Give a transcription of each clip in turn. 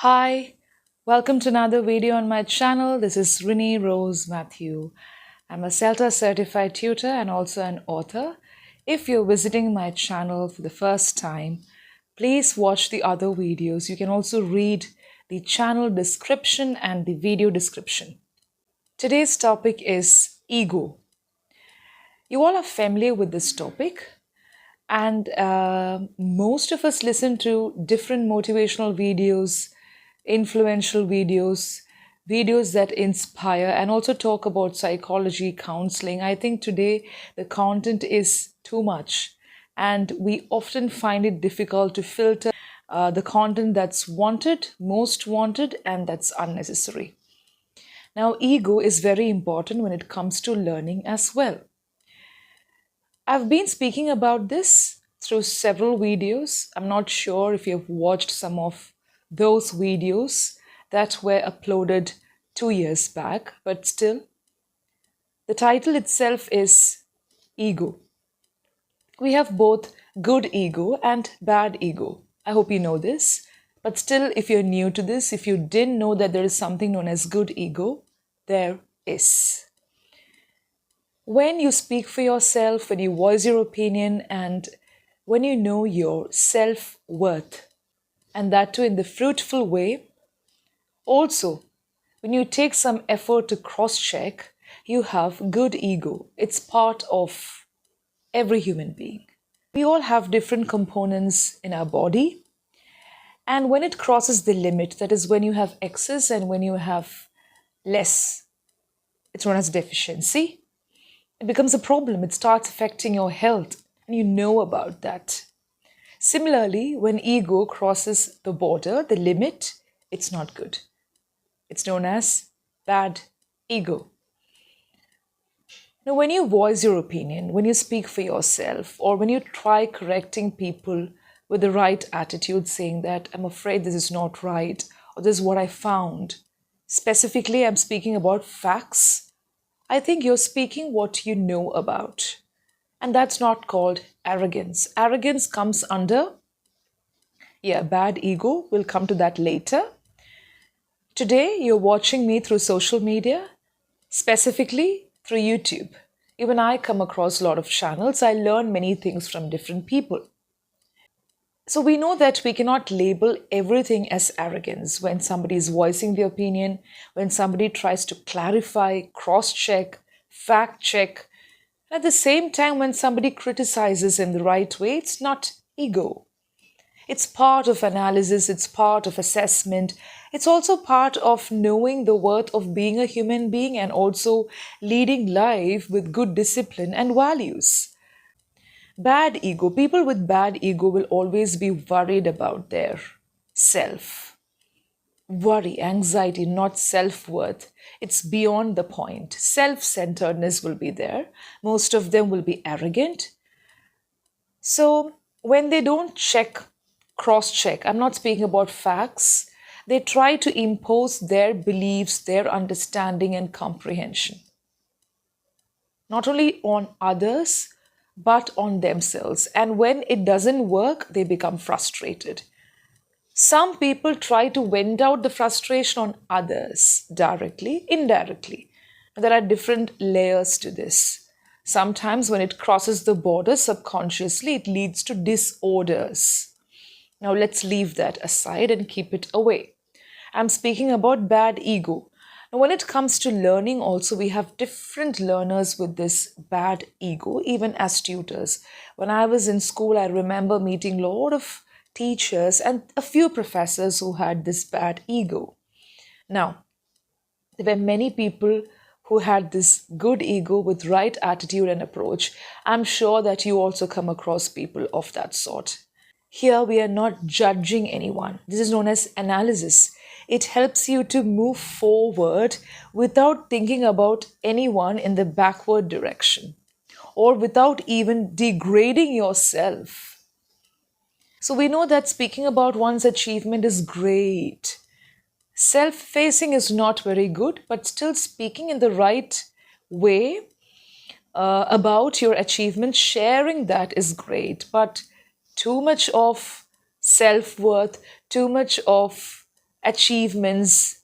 Hi, welcome to another video on my channel. This is Renee Rose Matthew. I'm a CELTA certified tutor and also an author. If you're visiting my channel for the first time, please watch the other videos. You can also read the channel description and the video description. Today's topic is ego. You all are familiar with this topic, and most of us listen to different motivational videos, influential videos, videos that inspire, and also talk about psychology, counseling. I think today the content is too much, and we often find it difficult to filter the content that's wanted, most wanted, and that's unnecessary. Now, ego is very important when it comes to learning as well. I've been speaking about this through several videos. I'm not sure if you've watched some of those videos that were uploaded 2 years back, but still, the title itself is ego. We have both good ego and bad ego. I hope you know this, but still, if you're new to this, if you didn't know that there is something known as good ego, there is. When you speak for yourself, when you voice your opinion, and when you know your self-worth, and that too in the fruitful way, also, when you take some effort to cross-check, you have good ego. It's part of every human being. We all have different components in our body, and when it crosses the limit, that is when you have excess and when you have less, it's known as deficiency. It becomes a problem. It starts affecting your health, and you know about that. Similarly, when ego crosses the border, the limit, it's not good. It's known as bad ego. Now, when you voice your opinion, when you speak for yourself, or when you try correcting people with the right attitude, saying that I'm afraid this is not right, or this is what I found, specifically, I'm speaking about facts. I think you're speaking what you know about. And that's not called arrogance. Arrogance comes under, bad ego. We'll come to that later. Today, you're watching me through social media, specifically through YouTube. Even I come across a lot of channels. I learn many things from different people. So we know that we cannot label everything as arrogance when somebody is voicing their opinion, when somebody tries to clarify, cross-check, fact-check. At the same time, when somebody criticizes in the right way, it's not ego. It's part of analysis, it's part of assessment. It's also part of knowing the worth of being a human being and also leading life with good discipline and values. Bad ego. People with bad ego will always be worried about their self. Worry, anxiety, not self-worth. It's beyond the point. Self-centeredness will be there. Most of them will be arrogant. So when they don't cross-check, I'm not speaking about facts, they try to impose their beliefs, their understanding and comprehension. Not only on others, but on themselves. And when it doesn't work, they become frustrated. Some people try to vent out the frustration on others directly, indirectly. There are different layers to this. Sometimes when it crosses the border subconsciously, it leads to disorders. Now let's leave that aside and keep it away. I'm speaking about bad ego. Now, when it comes to learning also, we have different learners with this bad ego, even as tutors. When I was in school, I remember meeting a lot of teachers and a few professors who had this bad ego. Now, there were many people who had this good ego with right attitude and approach. I'm sure that you also come across people of that sort. Here, we are not judging anyone. This is known as analysis. It helps you to move forward without thinking about anyone in the backward direction or without even degrading yourself. So we know that speaking about one's achievement is great. Self-facing is not very good, but still speaking in the right way about your achievement, sharing that is great. But too much of self-worth, too much of achievements.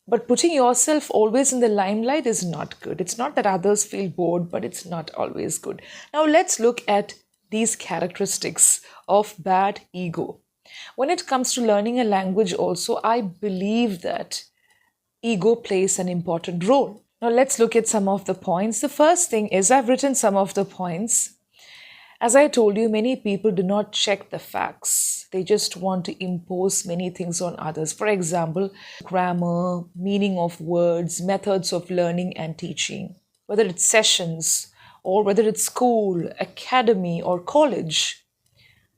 But putting yourself always in the limelight is not good. It's not that others feel bored, but it's not always good. Now let's look at these characteristics of bad ego. When it comes to learning a language also, I believe that ego plays an important role. Now let's look at some of the points. The first thing is, I've written some of the points. As I told you, many people do not check the facts. They just want to impose many things on others. For example, grammar, meaning of words, methods of learning and teaching, whether it's sessions or whether it's school, academy, or college.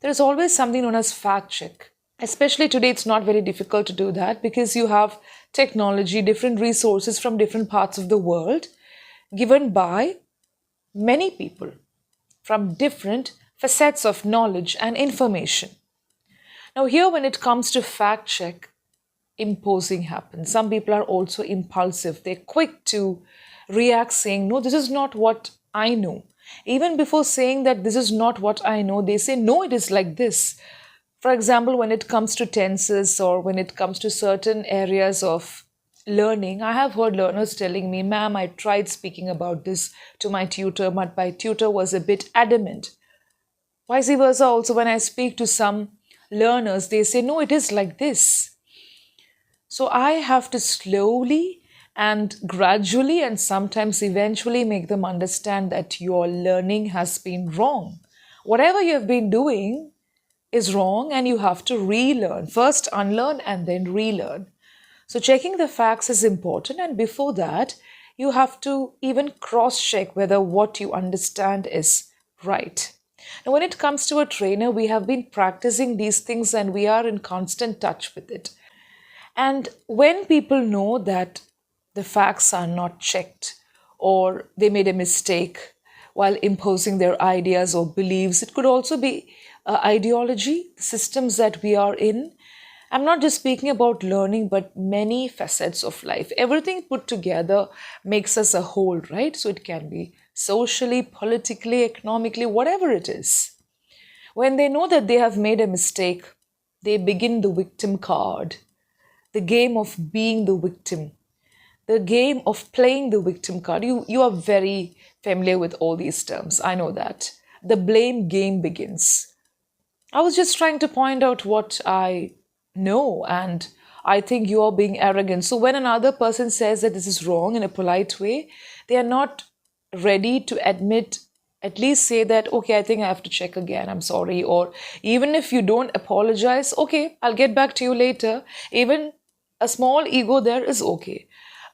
There is always something known as fact check. Especially today, it's not very difficult to do that because you have technology, different resources from different parts of the world given by many people from different facets of knowledge and information. Now here, when it comes to fact check, imposing happens. Some people are also impulsive. They're quick to react saying, no, this is not what I know. Even before saying that this is not what I know, they say, no, it is like this. For example, when it comes to tenses or when it comes to certain areas of learning, I have heard learners telling me, ma'am, I tried speaking about this to my tutor, but my tutor was a bit adamant. Vice versa also, when I speak to some learners, they say, no, it is like this. So I have to slowly and gradually and sometimes eventually make them understand that your learning has been wrong. Whatever you have been doing is wrong and you have to relearn. First unlearn and then relearn. So checking the facts is important, and before that, you have to even cross-check whether what you understand is right. Now, when it comes to a trainer, we have been practicing these things and we are in constant touch with it. And when people know that the facts are not checked or they made a mistake while imposing their ideas or beliefs, it could also be ideology, systems that we are in. I'm not just speaking about learning, but many facets of life. Everything put together makes us a whole, right? So it can be socially, politically, economically, whatever it is. When they know that they have made a mistake, they begin the victim card, the game of being the victim, the game of playing the victim card. You are very familiar with all these terms. I know that. The blame game begins. I was just trying to point out what I know, and I think you are being arrogant. So when another person says that this is wrong in a polite way, they are not ready to admit, at least say that, okay, I think I have to check again, I'm sorry. Or even if you don't apologize, okay, I'll get back to you later. Even a small ego there is okay.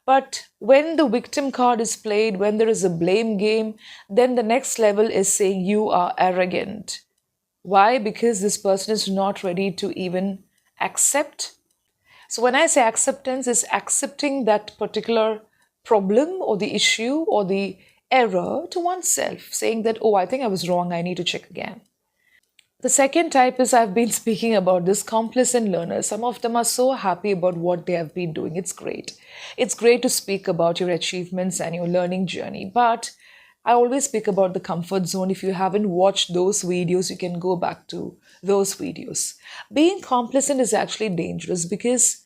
But when the victim card is played, when there is a blame game, then the next level is saying you are arrogant. Why? Because this person is not ready to even accept. So when I say acceptance, is accepting that particular problem or the issue or the error to oneself, saying that, oh, I think I was wrong, I need to check again. The second type is, I've been speaking about this, complacent learners. Some of them are so happy about what they have been doing. It's great. It's great to speak about your achievements and your learning journey. But I always speak about the comfort zone. If you haven't watched those videos, you can go back to those videos. Being complacent is actually dangerous because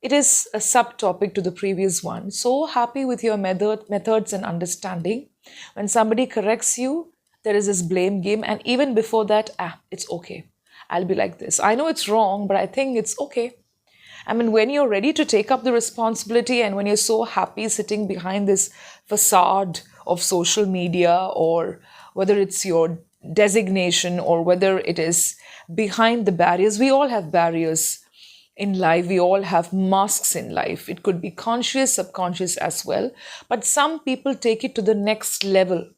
it is a subtopic to the previous one. So happy with your methods and understanding. When somebody corrects you, there is this blame game. And even before that, it's okay. I'll be like this. I know it's wrong, but I think it's okay. I mean, when you're ready to take up the responsibility and when you're so happy sitting behind this facade of social media, or whether it's your designation or whether it is behind the barriers, we all have barriers in life. We all have masks in life. It could be conscious, subconscious as well. But some people take it to the next level,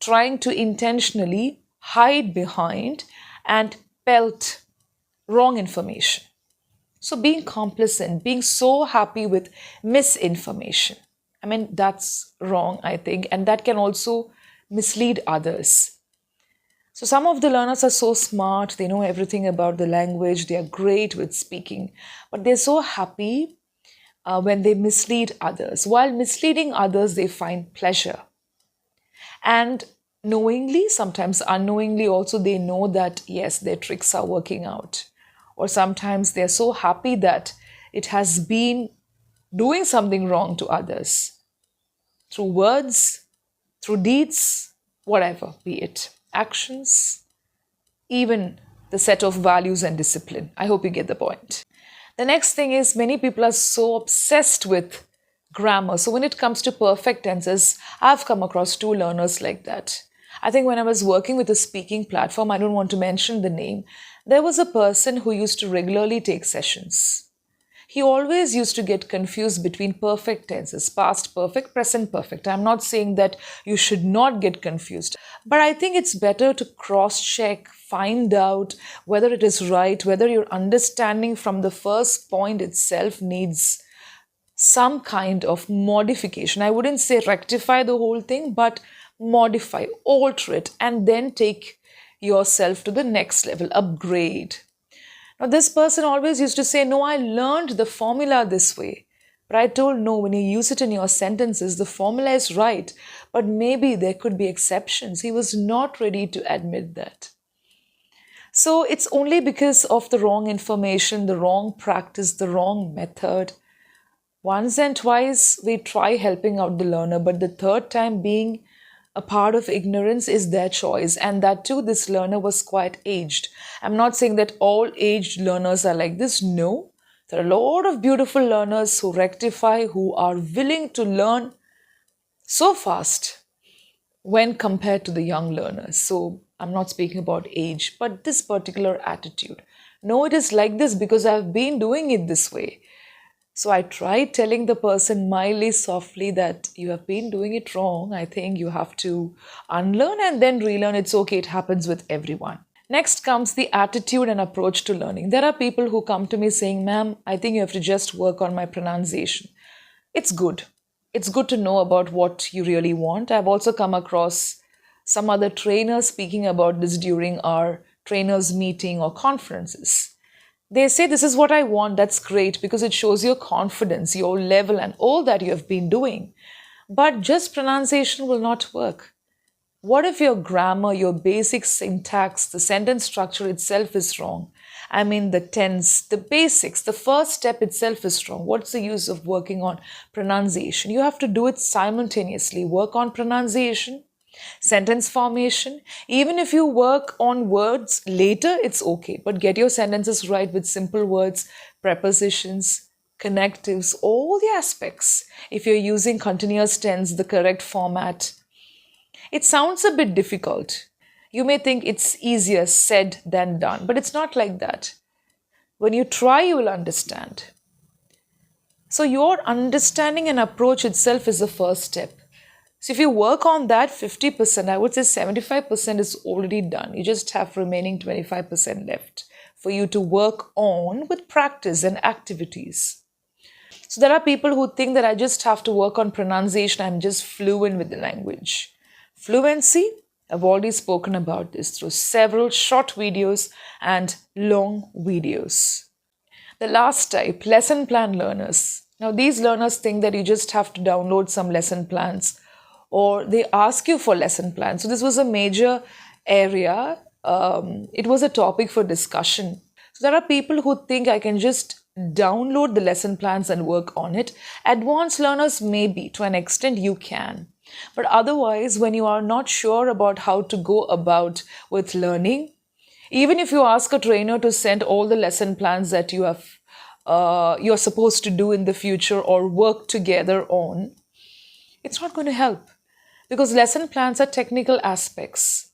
trying to intentionally hide behind and pelt wrong information. So being complacent, being so happy with misinformation, I mean, that's wrong, I think, and that can also mislead others. So some of the learners are so smart, they know everything about the language, they are great with speaking, but they're so happy when they mislead others. While misleading others, they find pleasure. And knowingly, sometimes unknowingly also, they know that, yes, their tricks are working out. or sometimes they're so happy that it has been doing something wrong to others through words, through deeds, whatever, be it actions, even the set of values and discipline. I hope you get the point. The next thing is many people are so obsessed with grammar. So when it comes to perfect tenses, I've come across two learners like that. I think when I was working with a speaking platform, I don't want to mention the name, there was a person who used to regularly take sessions. He always used to get confused between perfect tenses, past perfect, present perfect. I'm not saying that you should not get confused, but I think it's better to cross-check, find out whether it is right, whether your understanding from the first point itself needs some kind of modification. I wouldn't say rectify the whole thing, but modify, alter it, and then take yourself to the next level, upgrade. Now, this person always used to say, no, I learned the formula this way. But I told, no, when you use it in your sentences, the formula is right. But maybe there could be exceptions. He was not ready to admit that. So it's only because of the wrong information, the wrong practice, the wrong method. Once and twice we try helping out the learner, but the third time being a part of ignorance is their choice. And that too, this learner was quite aged. I'm not saying that all aged learners are like this. No, there are a lot of beautiful learners who rectify, who are willing to learn so fast when compared to the young learners. So I'm not speaking about age, but this particular attitude. No, it is like this because I've been doing it this way. So I tried telling the person mildly, softly that you have been doing it wrong. I think you have to unlearn and then relearn. It's okay. It happens with everyone. Next comes the attitude and approach to learning. There are people who come to me saying, ma'am, I think you have to just work on my pronunciation. It's good. It's good to know about what you really want. I've also come across some other trainers speaking about this during our trainers meeting or conferences. They say, this is what I want. That's great because it shows your confidence, your level and all that you have been doing. But just pronunciation will not work. What if your grammar, your basic syntax, the sentence structure itself is wrong? I mean, the tense, the basics, the first step itself is wrong. What's the use of working on pronunciation? You have to do it simultaneously. Work on pronunciation, sentence formation. Even if you work on words later, it's okay. But get your sentences right with simple words, prepositions, connectives, all the aspects. If you're using continuous tense, the correct format. It sounds a bit difficult. You may think it's easier said than done, but it's not like that. When you try, you will understand. So your understanding and approach itself is the first step. So if you work on that 50%, I would say 75% is already done. You just have remaining 25% left for you to work on with practice and activities. So there are people who think that I just have to work on pronunciation. I'm just fluent with the language. Fluency, I've already spoken about this through several short videos and long videos. The last type, lesson plan learners. Now these learners think that you just have to download some lesson plans or they ask you for lesson plans. So this was a major area. It was a topic for discussion. So there are people who think I can just download the lesson plans and work on it. Advanced learners, maybe to an extent you can. But otherwise, when you are not sure about how to go about with learning, even if you ask a trainer to send all the lesson plans that you're supposed to do in the future or work together on, it's not going to help because lesson plans are technical aspects.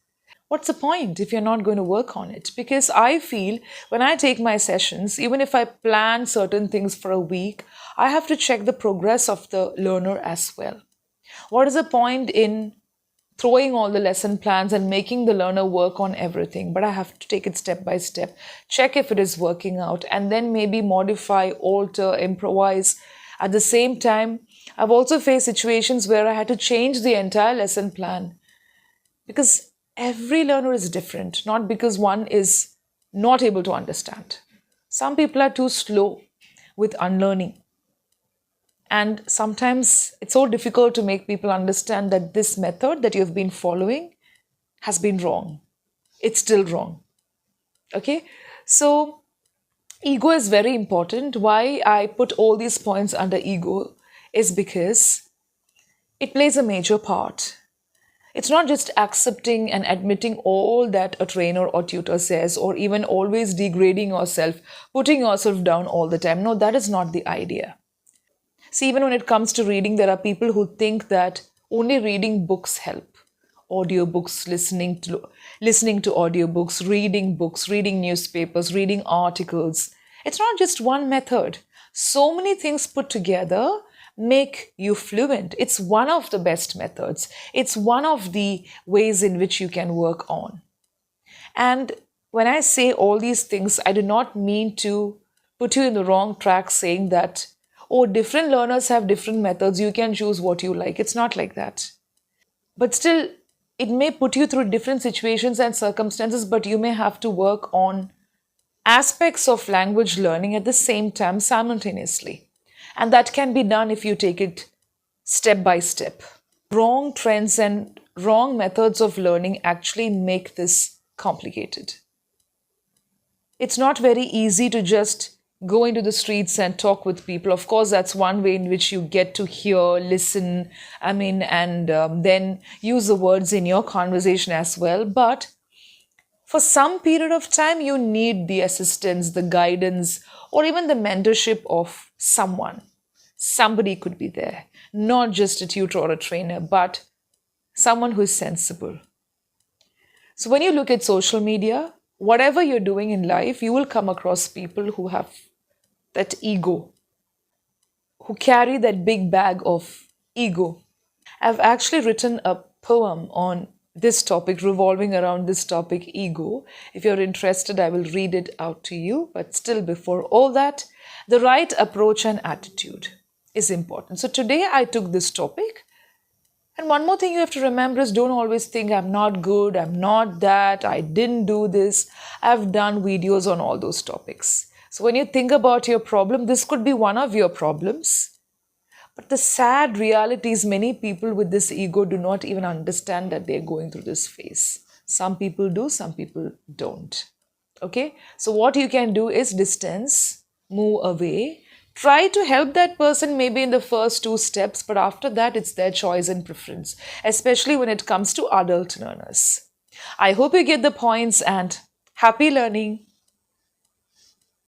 What's the point if you're not going to work on it? Because I feel when I take my sessions, even if I plan certain things for a week, I have to check the progress of the learner as well. What is the point in throwing all the lesson plans and making the learner work on everything? But I have to take it step by step, check if it is working out, and then maybe modify, alter, improvise. At the same time, I've also faced situations where I had to change the entire lesson plan because every learner is different, not because one is not able to understand. Some people are too slow with unlearning. And sometimes it's so difficult to make people understand that this method that you've been following has been wrong. It's still wrong. Okay? So Ego is very important. Why I put all these points under ego is because it plays a major part. It's not just accepting and admitting all that a trainer or tutor says, or even always degrading yourself, putting yourself down all the time. No, that is not the idea. See, even when it comes to reading, there are people who think that only reading books help. Audiobooks, listening to audiobooks, reading books, reading newspapers, reading articles. It's not just one method. So many things put together make you fluent. It's one of the best methods. It's one of the ways in which you can work on. And when I say all these things, I do not mean to put you in the wrong track saying that, oh, different learners have different methods, you can choose what you like. It's not like that. But still, it may put you through different situations and circumstances, but you may have to work on aspects of language learning at the same time simultaneously. And that can be done if you take it step by step. Wrong trends and wrong methods of learning actually make this complicated. It's not very easy to just go into the streets and talk with people. Of course, that's one way in which you get to hear, listen, and then use the words in your conversation as well. But for some period of time, you need the assistance, the guidance, or even the mentorship of someone. Somebody could be there, not just a tutor or a trainer, but someone who is sensible. So when you look at social media, whatever you're doing in life, you will come across people who have that ego, who carry that big bag of ego. I've actually written a poem on this topic, revolving around this topic, ego. If you're interested, I will read it out to you. But still, before all that, the right approach and attitude is important. So today I took this topic. And one more thing you have to remember is don't always think I'm not good, I'm not that, I didn't do this. I've done videos on all those topics. So when you think about your problem, this could be one of your problems. But the sad reality is many people with this ego do not even understand that they're going through this phase. Some people do, some people don't. Okay? So what you can do is distance, move away, try to help that person maybe in the first 2 steps, but after that it's their choice and preference, especially when it comes to adult learners. I hope you get the points and happy learning.